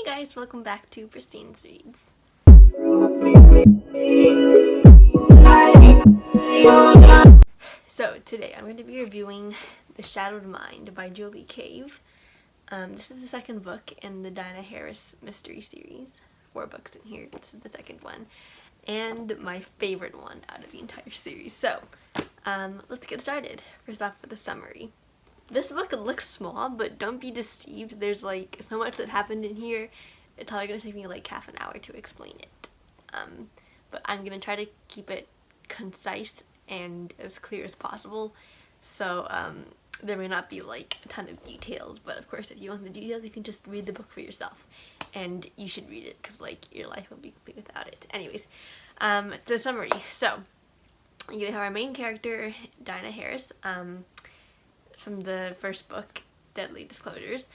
guys, welcome back to PristineZReads. So today I'm going to be reviewing The Shadowed Mind by Julie Cave. This is the second book in the Dinah Harris mystery series. 4 books in here. This is the second one. And my favorite one out of the entire series. So, let's get started. First off with the summary. This book looks small, but don't be deceived. There's like so much that happened in here. It's probably going to take me like half an hour to explain it. But I'm going to try to keep it concise and as clear as possible. So, there may not be like a ton of details, but of course if you want the details you can just read the book for yourself. And you should read it because like your life will be complete without it. Anyways, the summary. So, you have our main character, Dinah Harris, from the first book, Deadly Disclosures.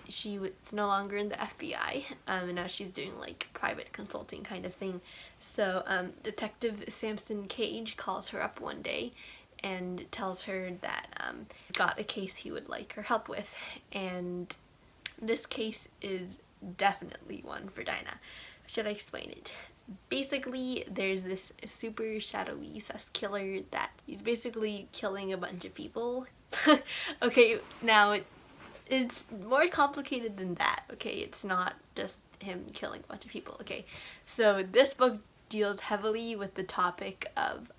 She was no longer in the FBI, and now she's doing like private consulting kind of thing. So Detective Samson Cage calls her up one day and tells her that he's got a case he would like her help with, and this case is definitely one for Dinah. Should I explain it? Basically, there's this super shadowy sus killer that he's basically killing a bunch of people. Okay, now it's more complicated than that, okay? It's not just him killing a bunch of people, okay? So this book deals heavily with the topic of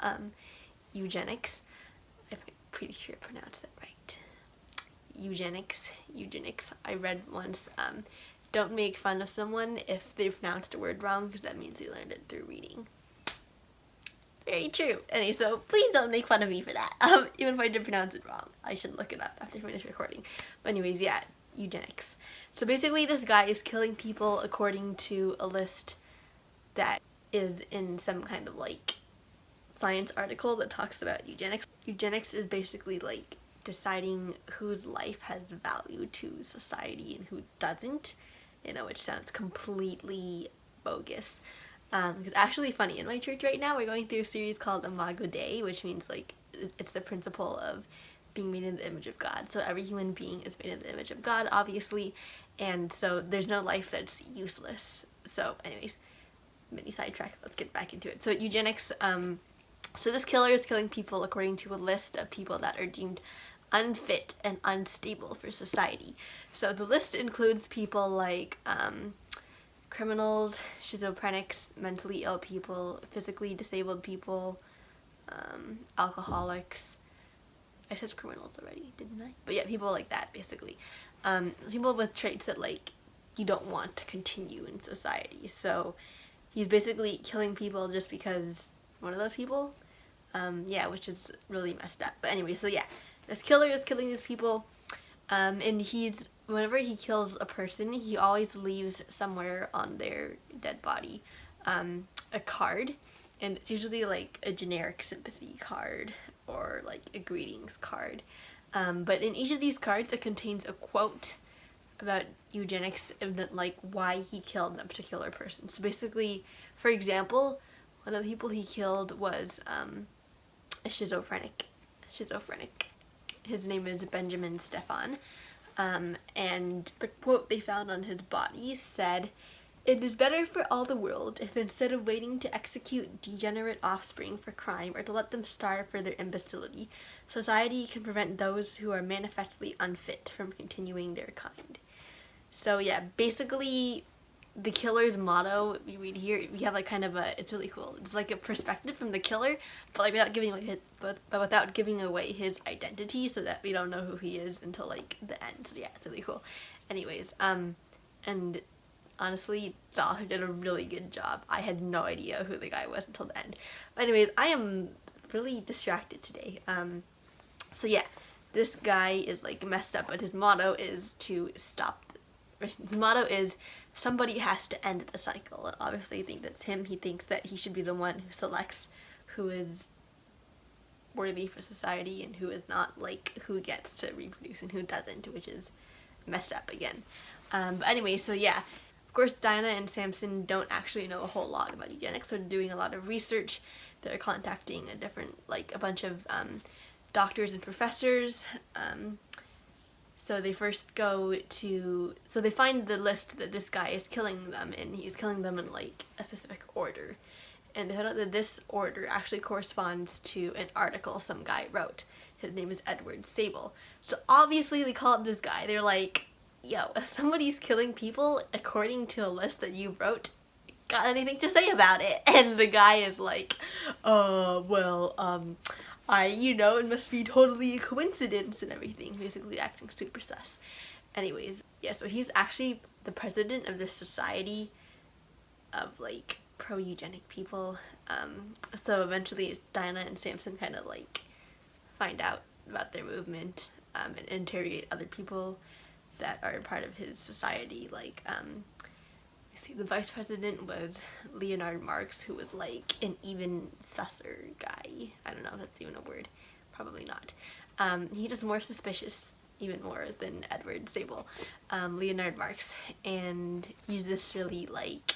eugenics. I'm pretty sure I pronounced that right. Eugenics. I read once, don't make fun of someone if they pronounced a word wrong, because that means they learned it through reading. Very true. Anyway, so please don't make fun of me for that. Even if I did pronounce it wrong. I should look it up after I finish recording. But anyways, yeah, eugenics. So basically this guy is killing people according to a list that is in some kind of like science article that talks about eugenics. Eugenics is basically like deciding whose life has value to society and who doesn't. You know, which sounds completely bogus. Because actually funny, in my church right now we're going through a series called Imago Dei, which means like it's the principle of being made in the image of God. So every human being is made in the image of God, obviously, and so there's no life that's useless. So anyways, mini sidetrack, let's get back into it. So eugenics, so this killer is killing people according to a list of people that are deemed unfit and unstable for society. So the list includes people like criminals, schizophrenics, mentally ill people, physically disabled people, alcoholics. I said criminals already, didn't I? But yeah, people like that, basically. People with traits that like you don't want to continue in society. So he's basically killing people just because one of those people. Yeah, which is really messed up. But anyway, so yeah, this killer is killing these people, and whenever he kills a person, he always leaves somewhere on their dead body a card, and it's usually like a generic sympathy card or like a greetings card. But in each of these cards, it contains a quote about eugenics and like why he killed that particular person. So basically, for example, one of the people he killed was a schizophrenic. His name is Benjamin Stefan. And the quote they found on his body said, "It is better for all the world if instead of waiting to execute degenerate offspring for crime or to let them starve for their imbecility, society can prevent those who are manifestly unfit from continuing their kind." So yeah, basically the killer's motto, we read here, we have like kind of it's really cool. It's like a perspective from the killer, but like without giving away his identity, so that we don't know who he is until like the end. So yeah, it's really cool. Anyways, and honestly, the author did a really good job. I had no idea who the guy was until the end. But anyways, I am really distracted today. So yeah, this guy is like messed up, but his motto is to stop. His motto is, somebody has to end the cycle. And obviously I think that's him. He thinks that he should be the one who selects who is worthy for society and who is not, like who gets to reproduce and who doesn't, which is messed up again. But anyway, so yeah, of course Dinah and Samson don't actually know a whole lot about eugenics, so they're doing a lot of research. They're contacting a bunch of doctors and professors. So they first go to, so they find the list that this guy is killing them, and he's killing them in like a specific order. And they found out that this order actually corresponds to an article some guy wrote. His name is Edward Sable. So obviously they call up this guy. They're like, yo, if somebody's killing people according to a list that you wrote, got anything to say about it? And the guy is like, it must be totally a coincidence and everything. Basically acting super sus. Anyways, yeah, so he's actually the president of this society of like pro-eugenic people. So eventually Dinah and Samson kind of like find out about their movement and interrogate other people that are part of his society. Like, the vice president was Leonard Marx, who was like an even susser guy. I don't know if that's even a word. Probably not. He's just more suspicious, even more than Edward Sable. Leonard Marx. And he's this really like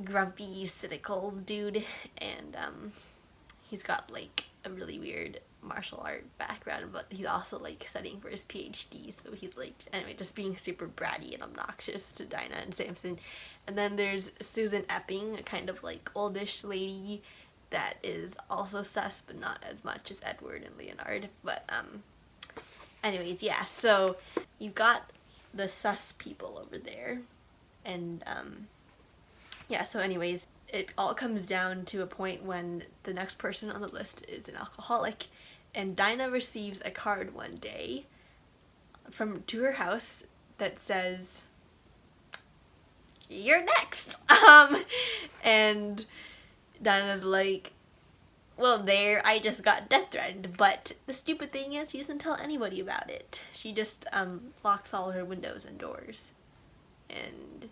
grumpy, cynical dude. And he's got like a really weird martial art background, but he's also like studying for his PhD, so he's like, anyway, just being super bratty and obnoxious to Dinah and Samson. And then there's Susan Epping, a kind of like oldish lady that is also sus, but not as much as Edward and Leonard. But anyways, yeah, so you've got the sus people over there, and yeah, so anyways, it all comes down to a point when the next person on the list is an alcoholic, and Dinah receives a card one day to her house that says, "You're next." And Dinah's like, well, I just got death threatened, but the stupid thing is she doesn't tell anybody about it. She just locks all her windows and doors. And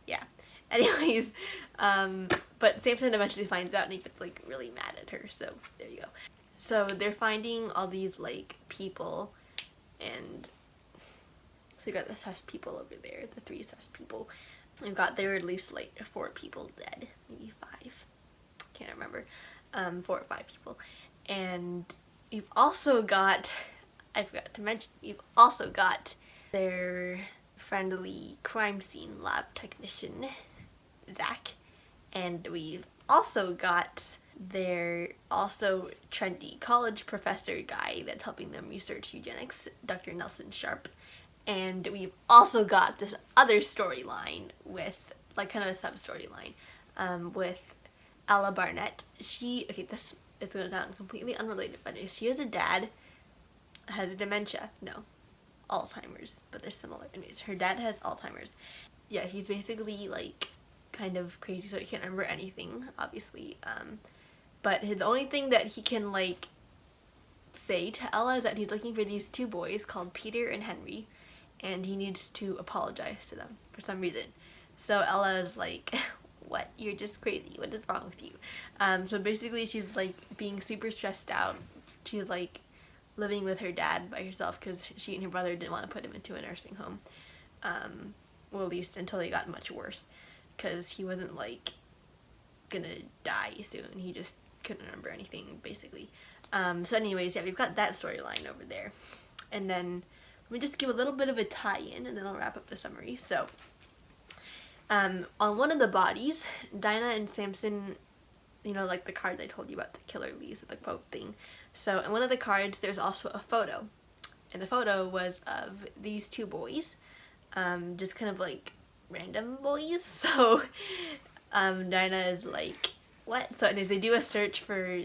yeah. Anyways, but Samson eventually finds out and he gets like really mad at her, so there you go. So they're finding all these like people, and so you got the sus people over there, the 3 sus people. There were at least like 4 people dead, maybe 5, can't remember, 4 or 5 people. And you've also got, I forgot to mention, you've also got their friendly crime scene lab technician, Zach, and we've also got their also trendy college professor guy that's helping them research eugenics, Dr. Nelson Sharp. And we've also got this other storyline with, like, kind of a sub-storyline with Ella Barnett. This is going to sound completely unrelated, but she has a dad, has dementia, no, Alzheimer's, but they're similar. Anyways, her dad has Alzheimer's. Yeah, he's basically, like, kind of crazy, so he can't remember anything, obviously. But the only thing that he can, like, say to Ella is that he's looking for these 2 boys called Peter and Henry, and he needs to apologize to them for some reason. So Ella is like, what? You're just crazy. What is wrong with you? So basically she's, like, being super stressed out. She's, like, living with her dad by herself because she and her brother didn't want to put him into a nursing home. Well, at least until he got much worse, because he wasn't, like, gonna die soon. He just couldn't remember anything, basically. So anyways, yeah, we've got that storyline over there. And then let me just give a little bit of a tie-in, and then I'll wrap up the summary. So, on one of the bodies, Dinah and Samson, you know, like the card I told you about, the killer leaves with the quote thing. So in one of the cards, there's also a photo. And the photo was of these 2 boys, just kind of like random boys. So Dinah is like, what? So anyways, they do a search for,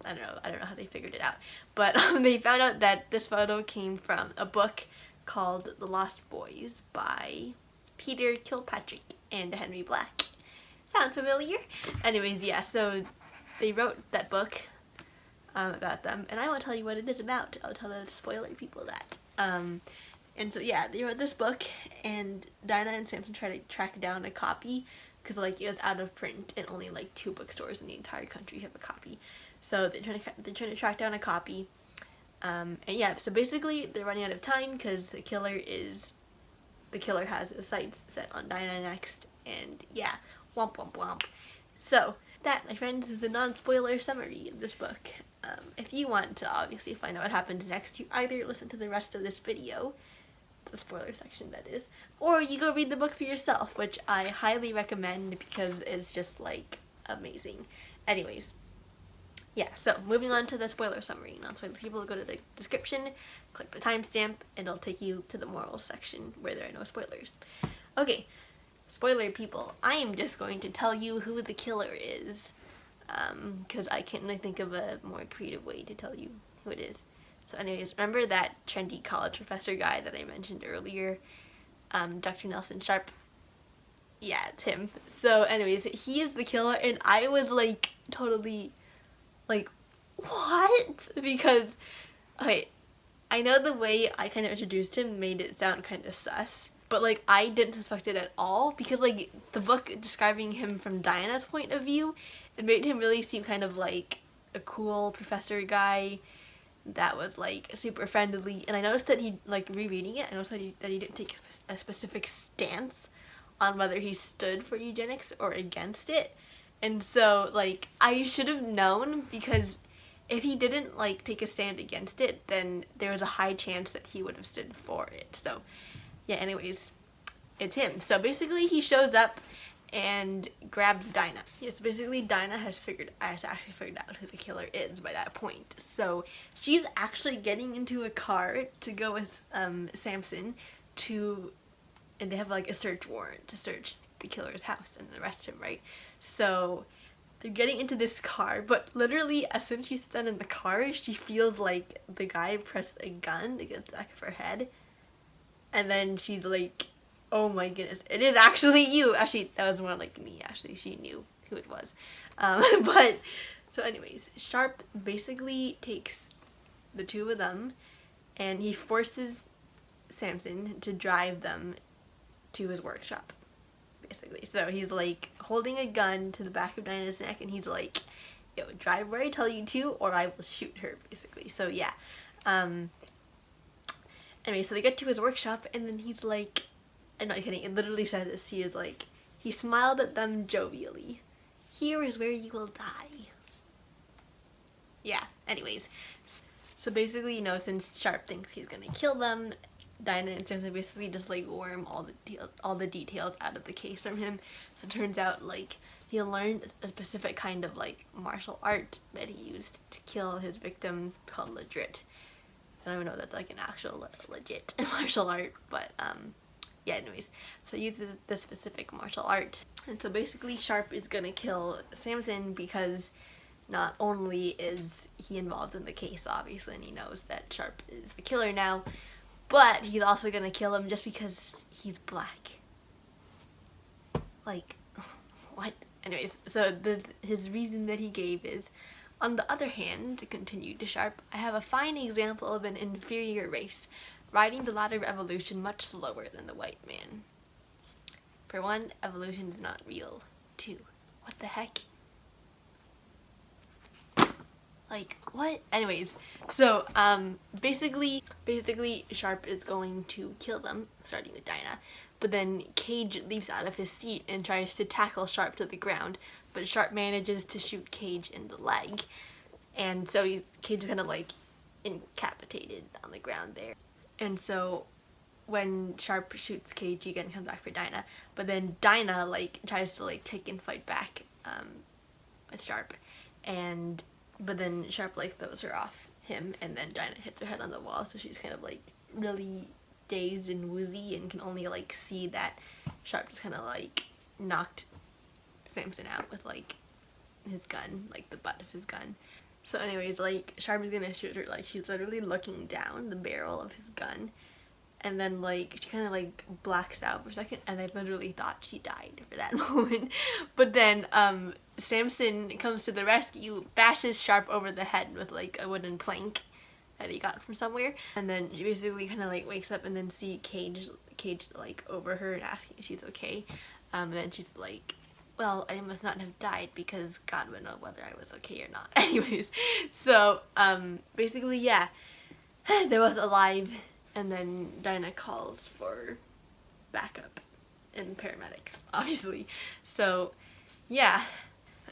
I don't know how they figured it out, but they found out that this photo came from a book called The Lost Boys by Peter Kilpatrick and Henry Black. Sound familiar? Anyways, yeah, so they wrote that book about them, and I won't tell you what it is about. I'll tell the spoiler people that. And so yeah, they wrote this book, and Dinah and Samson try to track down a copy, because like it was out of print, and only like 2 bookstores in the entire country have a copy. So they're trying to track down a copy, and yeah, so basically they're running out of time because the killer has his sights set on Dinah next, and yeah, womp womp womp. So that, my friends, is the non-spoiler summary of this book. if you want to obviously find out what happens next, you either listen to the rest of this video, the spoiler section that is, or you go read the book for yourself, which I highly recommend because it's just like amazing. Anyways, yeah, so moving on to the spoiler summary. Now, so people go to the description, click the timestamp, and it'll take you to the morals section where there are no spoilers. Okay, spoiler people, I am just going to tell you who the killer is, because I can't really think of a more creative way to tell you who it is. So anyways, remember that trendy college professor guy that I mentioned earlier, Dr. Nelson Sharp? Yeah, it's him. So anyways, he is the killer, and I was like totally like, what? Because, okay, I know the way I kind of introduced him made it sound kind of sus, but like I didn't suspect it at all because like the book describing him from Diana's point of view, it made him really seem kind of like a cool professor guy that was like super friendly. And I noticed that he, like rereading it, I noticed that he didn't take a specific stance on whether he stood for eugenics or against it. And so, like, I should have known, because if he didn't, like, take a stand against it, then there was a high chance that he would have stood for it. So, yeah, anyways, it's him. So, basically, he shows up and grabs Dinah. Yes, basically, Dinah has actually figured out who the killer is by that point. So, she's actually getting into a car to go with Samson and they have, like, a search warrant to search the killer's house and arrest him, right? So they're getting into this car, but literally as soon as she sits down in the car, she feels like the guy press a gun against the back of her head, and then she's like, oh my goodness, it is actually you. Actually, that was more like me. Actually, she knew who it was. But so anyways, Sharp basically takes the two of them and he forces Samson to drive them to his workshop, basically. So he's like holding a gun to the back of Dinah's neck and he's like, yo, drive where I tell you to or I will shoot her, basically. So yeah. Anyway, so they get to his workshop and then he's like, I'm not kidding, it literally says this, he is like, he smiled at them jovially. Here is where you will die. Yeah, anyways. So basically, you know, since Sharp thinks he's gonna kill them, Dinah and Samson basically just like worm all the details out of the case from him. So it turns out like he learned a specific kind of like martial art that he used to kill his victims. It's called legit. I don't even know if that's like an actual legit martial art, but yeah, anyways. So he uses this specific martial art. And so basically Sharp is gonna kill Samson because not only is he involved in the case, obviously, and he knows that Sharp is the killer now, but he's also gonna kill him just because he's black. Like, what? Anyways, so his reason that he gave is, on the other hand, to continue to Sharp, I have a fine example of an inferior race, riding the ladder of evolution much slower than the white man. For one, evolution is not real. Two, what the heck? Like, what? Anyways, so, basically, Sharp is going to kill them, starting with Dinah, but then Cage leaps out of his seat and tries to tackle Sharp to the ground, but Sharp manages to shoot Cage in the leg, and so Cage is kind of, like, incapacitated on the ground there. And so, when Sharp shoots Cage, he again comes back for Dinah, but then Dinah, like, tries to, like, kick and fight back, with Sharp, but then Sharp, like, throws her off him, and then Dinah hits her head on the wall, so she's kind of, like, really dazed and woozy, and can only, like, see that Sharp just kind of, like, knocked Samson out with, like, his gun, like, the butt of his gun. So anyways, like, Sharp is gonna shoot her, like, she's literally looking down the barrel of his gun, and then, like, she kind of, like, blacks out for a second, and I literally thought she died for that moment. But then, Samson comes to the rescue, bashes Sharp over the head with, like, a wooden plank that he got from somewhere, and then she basically kind of, like, wakes up and then see Cage, like, over her and asking if she's okay, and then she's like, well, I must not have died because God would know whether I was okay or not. Anyways, so, basically, yeah, they were both alive. And then Dinah calls for backup and paramedics, obviously. So, yeah.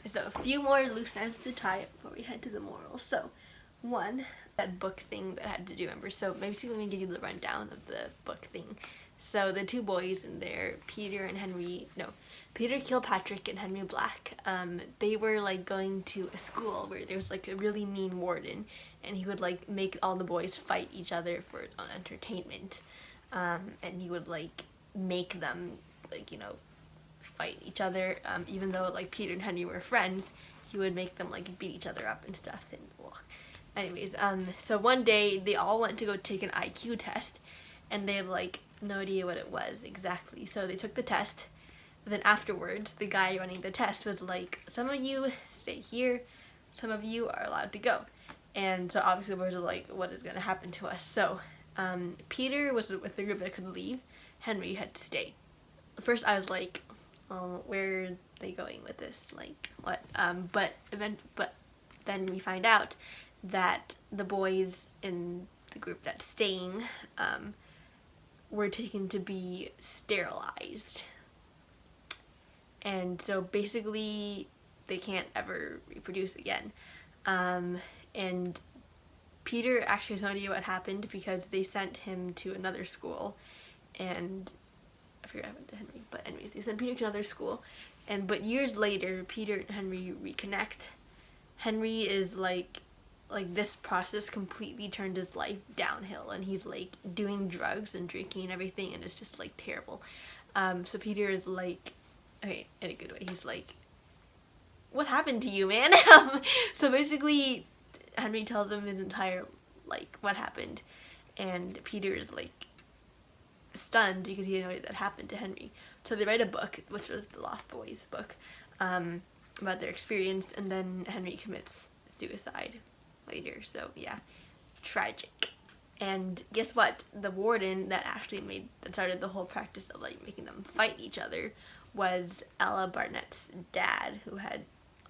So, a few more loose ends to tie up before we head to the moral. So, one, that book thing that I had to do, remember? So basically, let me give you the rundown of the book thing. So the two boys in there, Peter Kilpatrick and Henry Black, they were like going to a school where there was like a really mean warden, and he would like make all the boys fight each other for his own entertainment, and he would like make them like, you know, fight each other, even though like Peter and Henry were friends, he would make them like beat each other up and stuff. And anyways, so one day they all went to go take an IQ test, and they had like no idea what it was exactly. So they took the test. Then afterwards, the guy running the test was like, "Some of you stay here, some of you are allowed to go." And so obviously the boys were like, "What is going to happen to us?" So Peter was with the group that could leave. Henry had to stay. First I was like, "Oh, where are they going with this? Like, what?" But then we find out that the boys in the group that's staying were taken to be sterilized. And so basically they can't ever reproduce again. And Peter actually has no idea what happened because they sent him to another school, and I forgot what happened to Henry, but anyways, they sent Peter to another school, but years later, Peter and Henry reconnect. Henry is like this process completely turned his life downhill, and he's like doing drugs and drinking and everything, and it's just like terrible. So Peter is like, okay, in a good way, he's like, "What happened to you, man?" So basically, Henry tells him his entire, like, what happened, and Peter is like stunned because he didn't know that happened to Henry. So they write a book, which was the Lost Boys book, about their experience, and then Henry commits suicide later. So yeah, tragic. And guess what? The warden that started the whole practice of like making them fight each other was Ella Barnett's dad, who had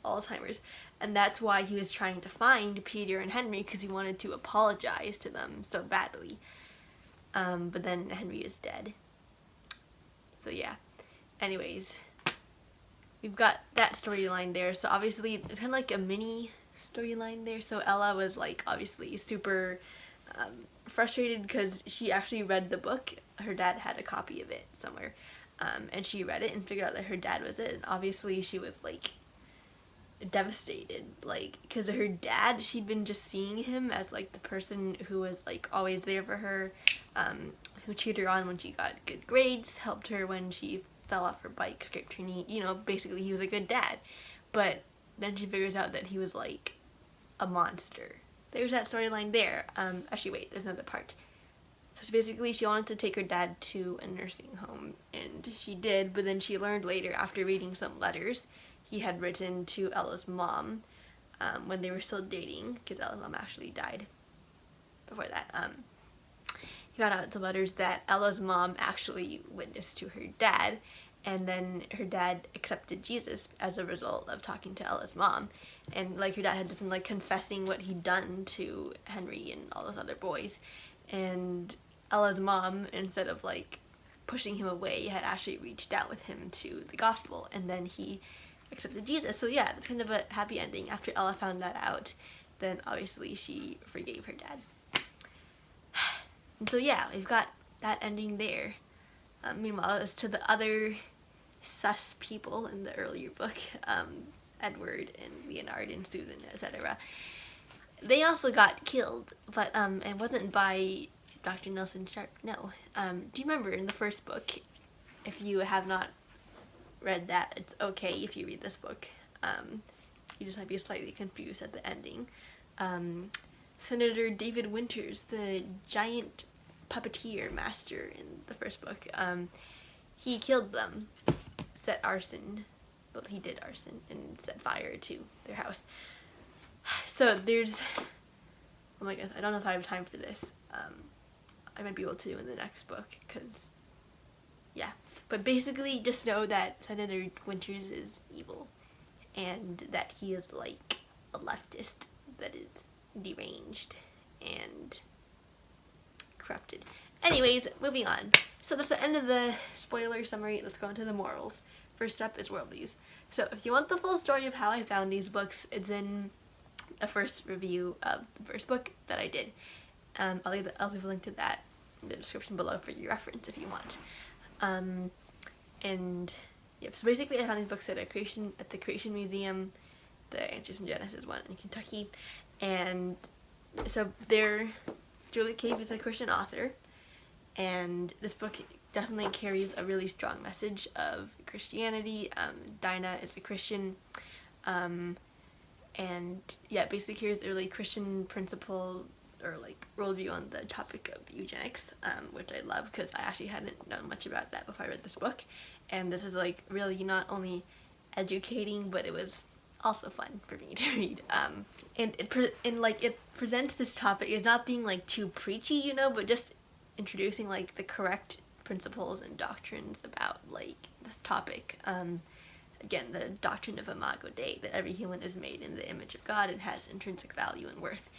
Alzheimer's, and that's why he was trying to find Peter and Henry, because he wanted to apologize to them so badly. But then Henry is dead. So yeah. Anyways, we've got that storyline there. So obviously it's kind of like a mini storyline there. So Ella was like obviously super frustrated because she actually read the book. Her dad had a copy of it somewhere, and she read it and figured out that her dad was it. And obviously she was like devastated, like, because her dad, she'd been just seeing him as like the person who was like always there for her, who cheered her on when she got good grades, helped her when she fell off her bike, scraped her knee, you know, basically he was a good dad. But then she figures out that he was like a monster. There's that storyline there. Actually wait, there's another part. So basically she wanted to take her dad to a nursing home, and she did, but then she learned later, after reading some letters he had written to Ella's mom when they were still dating, because Ella's mom actually died before that. He found out in some letters that Ella's mom actually witnessed to her dad, and then her dad accepted Jesus as a result of talking to Ella's mom. And like her dad had been like confessing what he'd done to Henry and all those other boys, and Ella's mom, instead of like pushing him away, had actually reached out with him to the gospel, and then he accepted Jesus. So yeah, that's kind of a happy ending. After Ella found that out, then obviously she forgave her dad. And so yeah, we've got that ending there. Meanwhile, as to the other sus people in the earlier book, Edward and Leonard and Susan, etc., they also got killed, but it wasn't by Dr. Nelson Sharp, no. Do you remember in the first book, if you have not read that, it's okay if you read this book. You just might be slightly confused at the ending. Senator David Winters, the giant puppeteer master in the first book, he killed them, set arson, well, he did arson and set fire to their house. So there's, oh my goodness, I don't know if I have time for this. I might be able to in the next book, because, yeah. But basically, just know that Senator Winters is evil, and that he is like a leftist that is deranged and corrupted. Anyways, moving on. So that's the end of the spoiler summary. Let's go into the morals. First up is worldviews. So if you want the full story of how I found these books, it's in a first review of the first book that I did. I'll leave a link to that in the description below for your reference if you want. And yeah, so basically I found these books at the Creation Museum, the Answers in Genesis one in Kentucky, and so Julie Cave is a Christian author, and this book definitely carries a really strong message of Christianity. Dinah is a Christian, and yeah, it basically carries a really Christian principle or like worldview on the topic of eugenics, which I love because I actually hadn't known much about that before I read this book, and this is like really not only educating, but it was also fun for me to read. And it presents this topic as not being like too preachy, you know, but just introducing like the correct principles and doctrines about like this topic. Again, the doctrine of Imago Dei, that every human is made in the image of God and has intrinsic value and worth.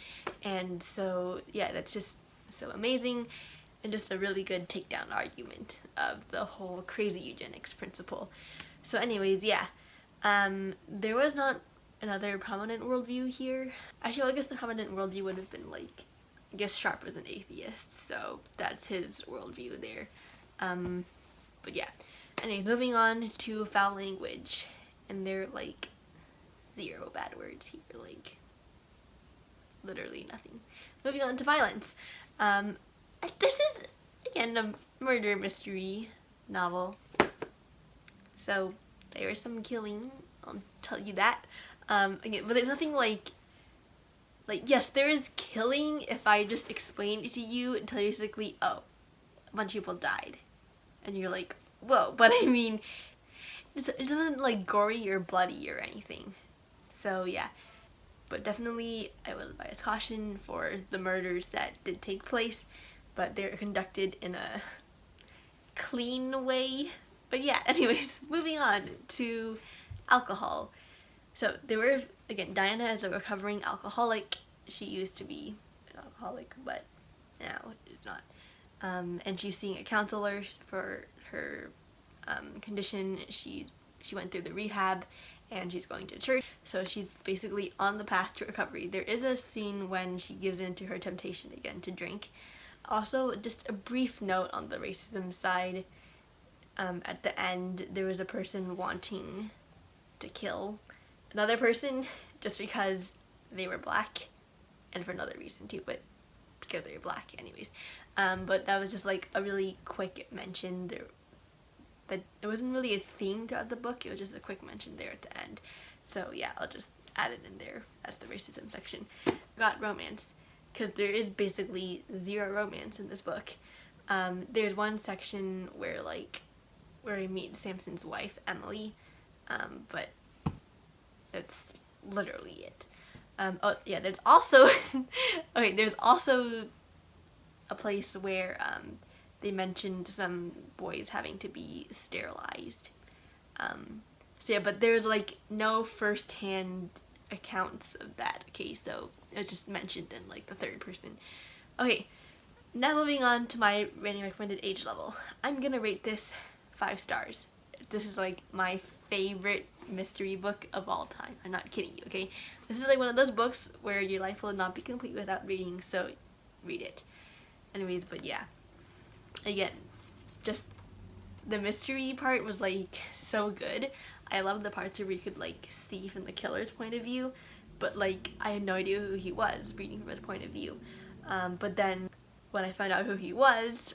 And so yeah, that's just so amazing, and just a really good takedown argument of the whole crazy eugenics principle. So anyways, yeah, there was not another prominent worldview here. Actually, well, I guess the prominent worldview would have been like, I guess Sharp was an atheist, so that's his worldview there. But yeah. Anyway, moving on to foul language, and there are like 0 bad words here, like literally nothing. Moving on to violence. This is again a murder mystery novel, so there is some killing, I'll tell you that. Again, but there's nothing like yes, there is killing if I just explain it to you until you're basically, oh, a bunch of people died, and you're like, whoa. But I mean, it wasn't like gory or bloody or anything. So yeah, but definitely I would advise caution for the murders that did take place, but they're conducted in a clean way. But yeah, anyways, moving on to alcohol. So there were, again, Diana is a recovering alcoholic. She used to be an alcoholic, but now is not. And she's seeing a counselor for her condition. She went through the rehab, and she's going to church, so she's basically on the path to recovery. There is a scene when she gives in to her temptation again to drink. Also, just a brief note on the racism side. At the end, there was a person wanting to kill another person just because they were black, and for another reason too, but because they were black anyways. But that was just like a really quick mention there, but it wasn't really a theme throughout the book, it was just a quick mention there at the end. So yeah, I'll just add it in there as the racism section. Got romance, because there is basically 0 romance in this book. There's one section where we meet Samson's wife, Emily, but that's literally it. Oh yeah, there's also okay, there's also a place where they mentioned some boys having to be sterilized. So yeah, but there's like no first-hand accounts of that. Okay, so it's just mentioned in like the 3rd person. Okay, now moving on to my rating recommended age level. I'm gonna rate this 5 stars. This is like my favorite mystery book of all time. I'm not kidding you, okay? This is like one of those books where your life will not be complete without reading, so read it. Anyways, but yeah. Again, just the mystery part was like so good. I love the parts where you could like see from the killer's point of view, but like I had no idea who he was reading from his point of view. But then when I found out who he was,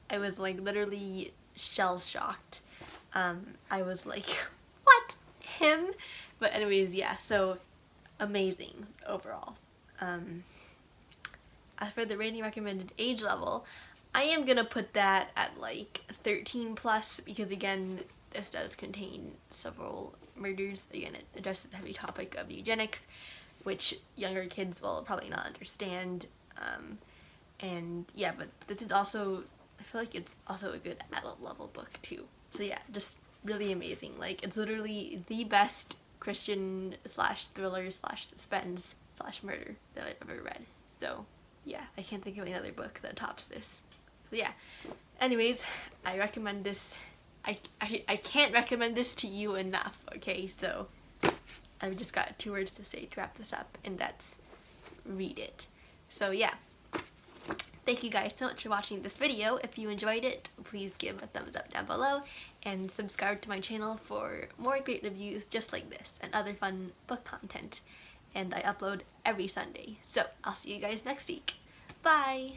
I was like literally shell-shocked. I was like, what? Him? But anyways, yeah, so amazing overall. As for the rating recommended age level, I am gonna put that at like 13 plus, because again, this does contain several murders. Again, it addresses the heavy topic of eugenics, which younger kids will probably not understand. And yeah, but this is also, I feel like it's also a good adult level book too. So yeah, just really amazing. Like, it's literally the best Christian / thriller / suspense / murder that I've ever read. So yeah, I can't think of any other book that tops this. So yeah, anyways, I recommend this. I can't recommend this to you enough, okay? So I've just got 2 words to say to wrap this up, and that's read it. So yeah, thank you guys so much for watching this video. If you enjoyed it, please give a thumbs up down below and subscribe to my channel for more great reviews just like this and other fun book content. And I upload every Sunday. So I'll see you guys next week. Bye!